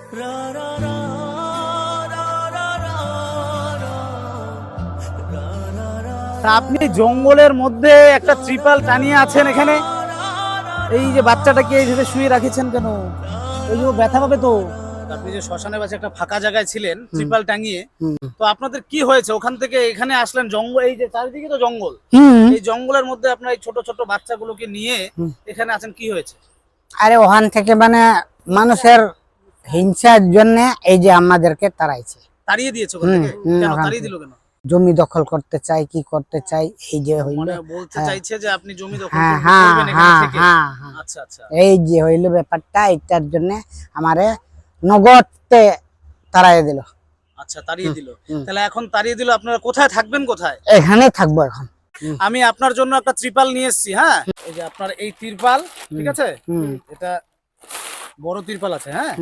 তা আপনি জঙ্গলের মধ্যে একটা ত্রিপাল টানিয়ে আছেন এখানে, এই যে বাচ্চাটাকে এইভাবে শুয়ে রাখিছেন কেন? ওই যে ও ব্যথা পাবে তো। আপনি যে শ্মশানের পাশে একটা ফাঁকা জায়গায় ছিলেন ত্রিপাল টাঙিয়ে, তো আপনাদের কি হয়েছে? ওখান থেকে এখানে আসলেন, জঙ্গল, এই যে চারিদিকে তো জঙ্গল, এই জঙ্গলের মধ্যে আপনার এই ছোট ছোট বাচ্চাগুলোকে নিয়ে এখানে আছেন, কি হয়েছে? আরে ওখান থেকে মানে মানুষের হিংসার জন্য এই যে আমাদেরকে তাড়াইছে, তাড়িয়ে দিয়েছে ওখান থেকে? কেন তাড়িয়ে দিল কেন? জমি দখল করতে চাই, কি করতে চাই, এই যে মানে বলতে চাইছে যে আপনি জমি দখল হ্যাঁ করবেন এখানে থেকে? হ্যাঁ, আচ্ছা আচ্ছা, এই যে হইল ব্যাপারটা, এটার জন্য আমারে নগদে তাড়াই দিল। আচ্ছা, তাড়িয়ে দিল। তাহলে এখন তাড়িয়ে দিল, আপনারা কোথায় থাকবেন? কোথায়? এখানে থাকবো এখন। আমি আপনার জন্য একটা ত্রিপাল নিয়ে এসেছি। হ্যাঁ, এই যে আপনার এই ত্রিপাল, ঠিক আছে, এটা বড় ত্রিপাল আছে। হ্যাঁ,